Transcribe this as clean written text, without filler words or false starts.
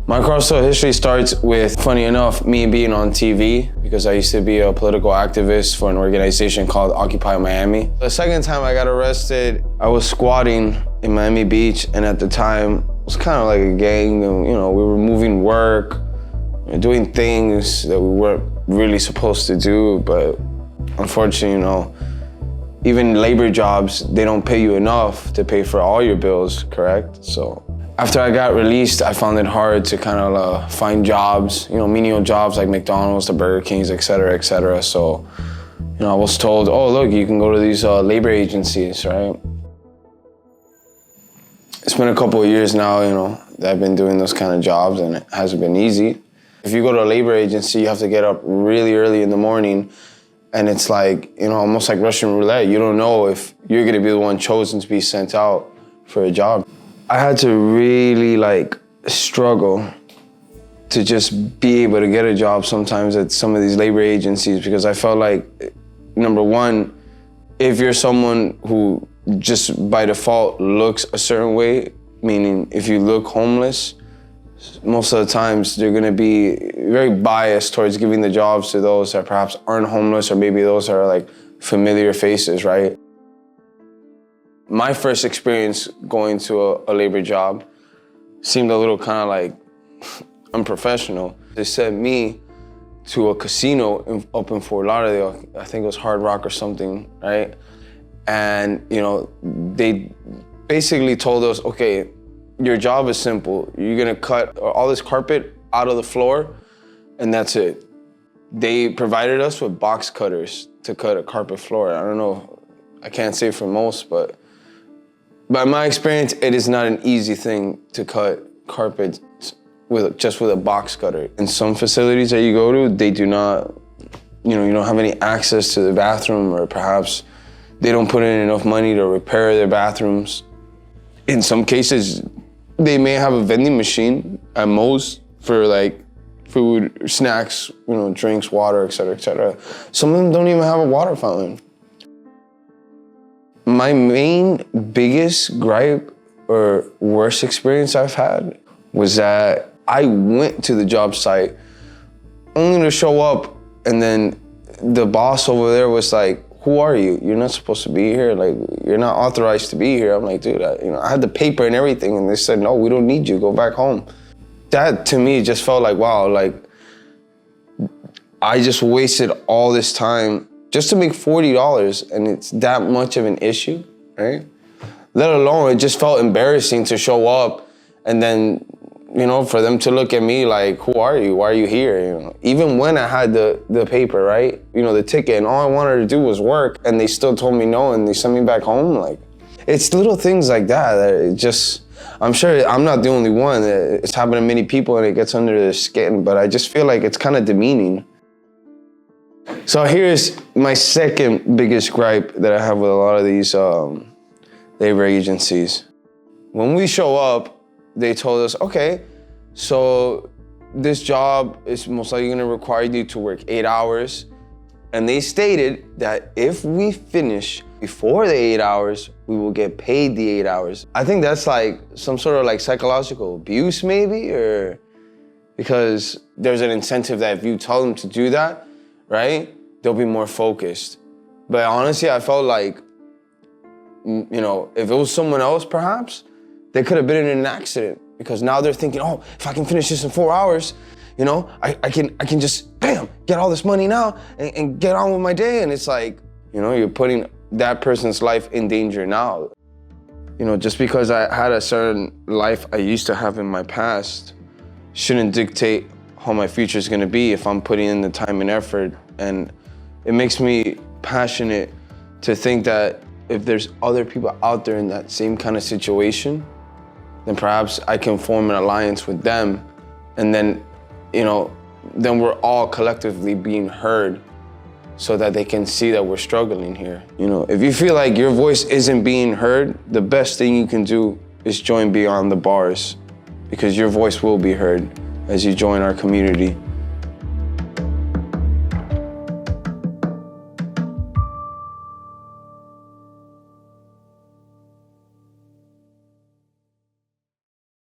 My carceral history starts with, funny enough, me being on TV, because I used to be a political activist for an organization called Occupy Miami. The second time I got arrested, I was squatting in Miami Beach, and at the time, it was kind of like a gang, and, we were moving work, doing things that we weren't really supposed to do, but unfortunately, even labor jobs, they don't pay you enough to pay for all your bills, correct? So after I got released, I found it hard to kind of find jobs, menial jobs like McDonald's, the Burger Kings, et cetera, et cetera. So, I was told, oh, look, you can go to these labor agencies, right? It's been a couple of years now, that I've been doing those kind of jobs, and it hasn't been easy. If you go to a labor agency, you have to get up really early in the morning, and it's like, almost like Russian roulette. You don't know if you're gonna be the one chosen to be sent out for a job. I had to really struggle to just be able to get a job sometimes at some of these labor agencies, because I felt like, number one, if you're someone who just by default looks a certain way, meaning if you look homeless, most of the times they're gonna be very biased towards giving the jobs to those that perhaps aren't homeless, or maybe those that are familiar faces, right? My first experience going to a labor job seemed a little kind of unprofessional. They sent me to a casino up in Fort Lauderdale. I think it was Hard Rock or something, right? And, they basically told us, okay, your job is simple. You're gonna cut all this carpet out of the floor, and that's it. They provided us with box cutters to cut a carpet floor. I don't know, I can't say for most, but by my experience, it is not an easy thing to cut carpet just with a box cutter. In some facilities that you go to, they do not, you don't have any access to the bathroom, or perhaps they don't put in enough money to repair their bathrooms. In some cases, they may have a vending machine at most for food, snacks, drinks, water, et cetera, et cetera. Some of them don't even have a water fountain. My main biggest gripe or worst experience I've had was that I went to the job site only to show up, and then the boss over there was like, who are you? You're not supposed to be here. You're not authorized to be here. I'm like, dude, I had the paper and everything, and they said, no, we don't need you, go back home. That to me just felt like, wow, I just wasted all this time just to make $40, and it's that much of an issue, right? Let alone, it just felt embarrassing to show up and then, for them to look at me like, who are you? Why are you here? Even when I had the paper, right? The ticket, and all I wanted to do was work, and they still told me no, and they sent me back home. It's little things like that it just, I'm sure I'm not the only one. It's happened to many people, and it gets under their skin, but I just feel like it's kind of demeaning. So here's my second biggest gripe that I have with a lot of these labor agencies. When we show up, they told us, okay, so this job is most likely gonna require you to work 8 hours. And they stated that if we finish before the 8 hours, we will get paid the 8 hours. I think that's some sort of psychological abuse maybe, or because there's an incentive that if you tell them to do that, right, they'll be more focused. But honestly, I felt like, if it was someone else perhaps, they could have been in an accident, because now they're thinking, oh, if I can finish this in 4 hours, I can just, bam, get all this money now and get on with my day. And it's you're putting that person's life in danger now. Just because I had a certain life I used to have in my past shouldn't dictate how my future is gonna be if I'm putting in the time and effort. And it makes me passionate to think that if there's other people out there in that same kind of situation, then perhaps I can form an alliance with them, and then, then we're all collectively being heard, so that they can see that we're struggling here. If you feel like your voice isn't being heard, the best thing you can do is join Beyond the Bars, because your voice will be heard as you join our community.